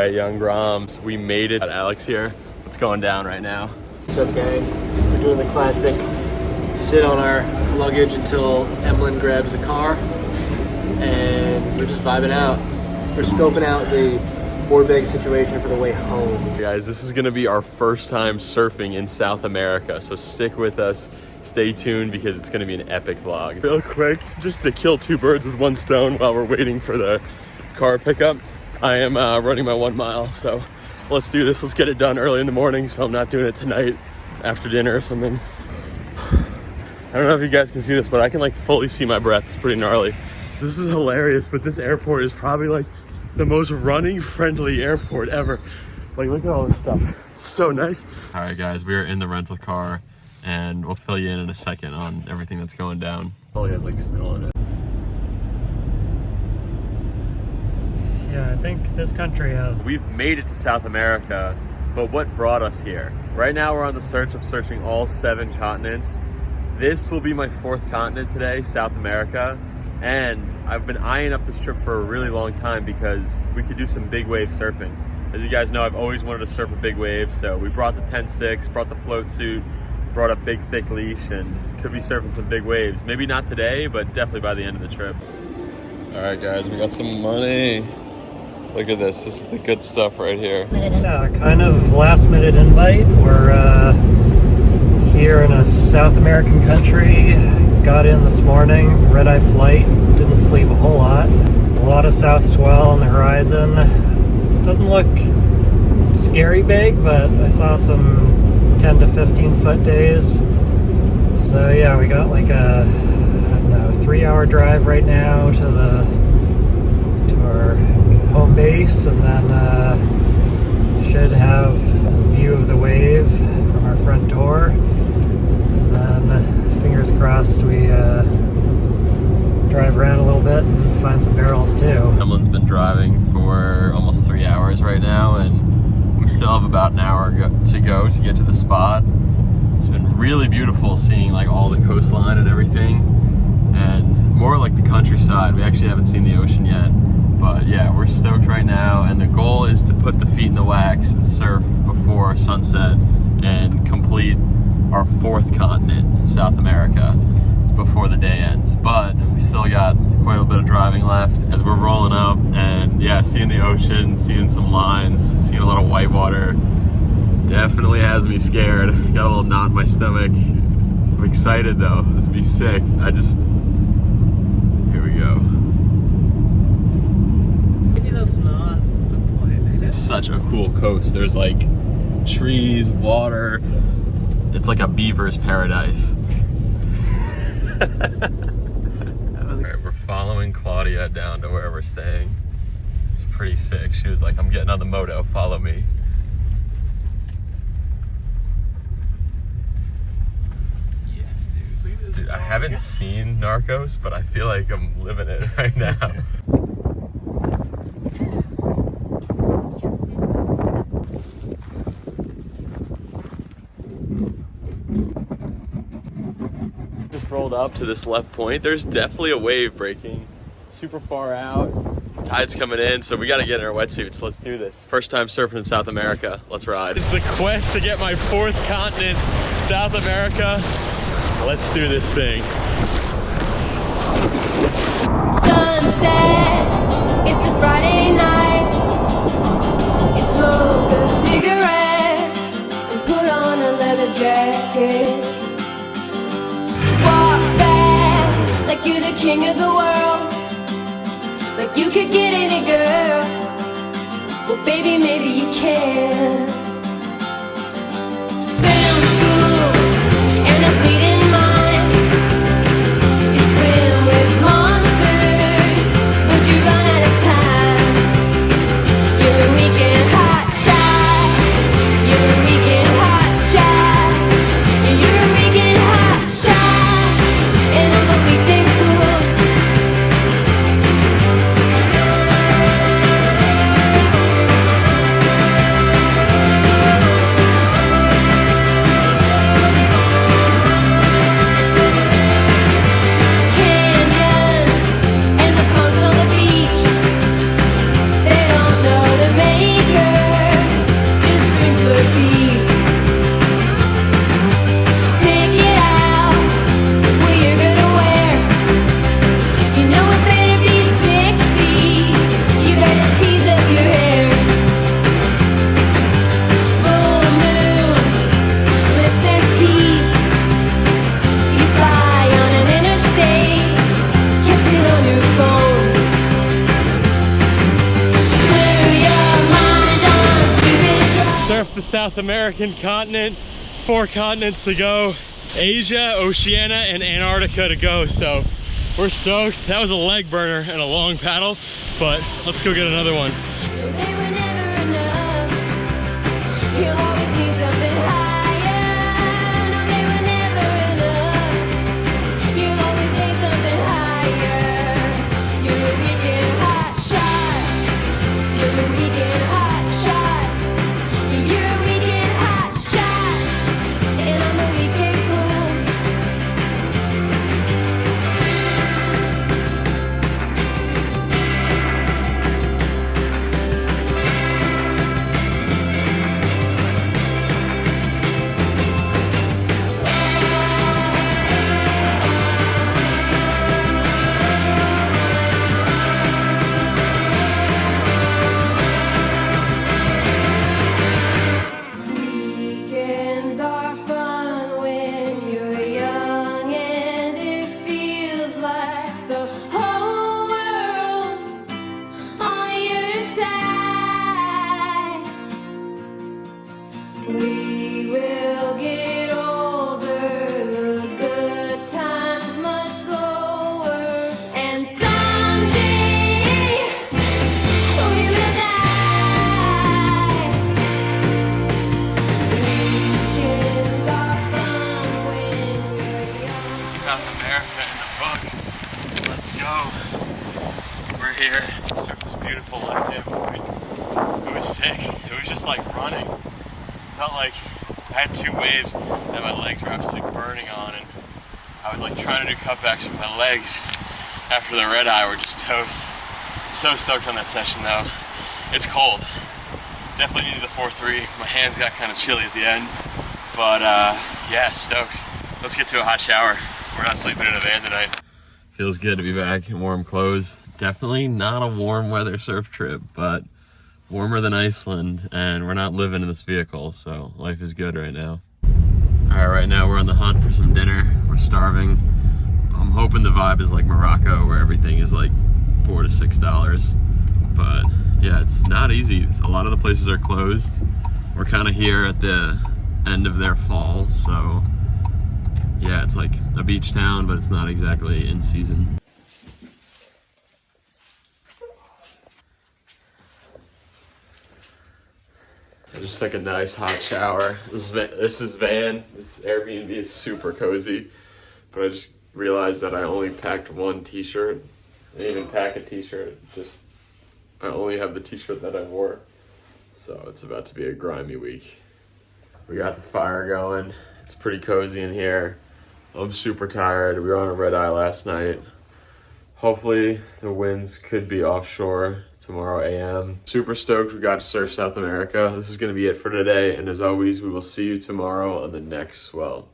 right, young Groms, we made it. Alex here. What's going down right now? What's up, gang? We're doing the classic sit on our luggage until Emlyn grabs the car, and we're just vibing out. We're scoping out the board bag situation for the way home. Guys, this is gonna be our first time surfing in South America, so stick with us. Stay tuned because it's gonna be an epic vlog. Real quick, just to kill two birds with one stone while we're waiting for the car pickup, I am running my 1 mile, so let's do this. Let's get it done early in the morning so I'm not doing it tonight after dinner or something. I don't know if you guys can see this, but I can like fully see my breath. It's pretty gnarly. This is hilarious, but this airport is probably like the most running friendly airport ever. Like, look at all this stuff. It's so nice. All right, guys, we are in the rental car and we'll fill you in a second on everything that's going down. Probably has like snow on it. Yeah, I think this country has. We've made it to South America, but what brought us here? Right now we're on the search of searching all 7 continents. This will be my 4th continent today, South America. And I've been eyeing up this trip for a really long time because we could do some big wave surfing. As you guys know, I've always wanted to surf a big wave, so we brought the 10-6, brought the float suit, brought a big thick leash, and could be surfing some big waves. Maybe not today, but definitely by the end of the trip. All right, guys, we got some money. Look at this. This is the good stuff right here. Yeah, kind of last minute invite. We're here in a South American country. Got in this morning, red-eye flight. Didn't sleep a whole lot. A lot of south swell on the horizon. Doesn't look scary big, but I saw some 10 to 15 foot days. So yeah, we got like a, I don't know, 3-hour drive right now to our home base, and then should have a view of the wave from our front door. And then fingers crossed we drive around a little bit and find some barrels too. Emlyn's been driving for almost 3 hours right now, and we still have about an hour to go to get to the spot. It's been really beautiful seeing like all the coastline and everything, and more like the countryside. We actually haven't seen the ocean yet. But yeah, we're stoked right now, and the goal is to put the feet in the wax and surf before sunset and complete our 4th continent, South America, before the day ends. But we still got quite a bit of driving left as we're rolling up, and yeah, seeing the ocean, seeing some lines, seeing a lot of white water definitely has me scared. Got a little knot in my stomach. I'm excited though, this would be sick. Here we go. That's not the point. It's such a cool coast. There's like trees, water. It's like a beaver's paradise. Alright, we're following Claudia down to where we're staying. It's pretty sick. She was like, I'm getting on the moto, follow me. Yes, dude. Dude, I haven't seen Narcos, but I feel like I'm living it right now. Rolled up to this left point. There's definitely a wave breaking super far out. Tide's coming in, so we got to get in our wetsuits. Let's do this. First time surfing in South America. Let's ride. It's the quest to get my 4th continent, South America. Let's do this thing. Sunset, it's a Friday night. You smoke a cigarette and put on a leather jacket. Walk fast, like you're the king of the world, like you could get any girl. Well, baby, maybe you can. Film school and a bleeding mind. You swim with monsters, but you run out of time. You're a weekend hot shot. You're a weekend hot shot. You're a weekend hot shot. And I'm a weekend fool. South American continent. 4 continents to go. Asia, Oceania, and Antarctica to go. So we're stoked. That was a leg burner and a long paddle, but let's go get another one. They were never enough. You'll always need something higher. No, they were never enough. You'll always need something higher. You're a weekend hot shot. You're a weekend hot shot. You're a weekend hot shot. And I'm a weekend fool. Weekends are fun when you're young and it feels like the whole world on your side. We will get older, the good times much slower, and someday we will die. Weekends are fun when you're young. South America in the books. Let's go. We're here. Surfed this beautiful left-hand point. It was sick. It was just like running. Felt like I had 2 waves that my legs were absolutely burning on, and I was like trying to do cutbacks with my legs after the red eye were just toast. So stoked on that session though. It's cold. Definitely needed the 4-3. My hands got kind of chilly at the end, but yeah, stoked. Let's get to a hot shower. We're not sleeping in a van tonight. Feels good to be back in warm clothes. Definitely not a warm weather surf trip, but warmer than Iceland, and we're not living in this vehicle, so life is good right now. All right, right now we're on the hunt for some dinner. We're starving. I'm hoping the vibe is like Morocco, where everything is like $4 to $6, but yeah, it's not easy. A lot of the places are closed. We're kind of here at the end of their fall, so yeah, it's like a beach town, but it's not exactly in season. I just took a nice hot shower. This Airbnb is super cozy, but I just realized that I only packed 1 t-shirt. I didn't even pack a t-shirt, I only have the t-shirt that I wore. So it's about to be a grimy week. We got the fire going. It's pretty cozy in here. I'm super tired. We were on a red eye last night. Hopefully the winds could be offshore tomorrow AM. Super stoked we got to surf South America. This is gonna be it for today. And as always, we will see you tomorrow on the next swell.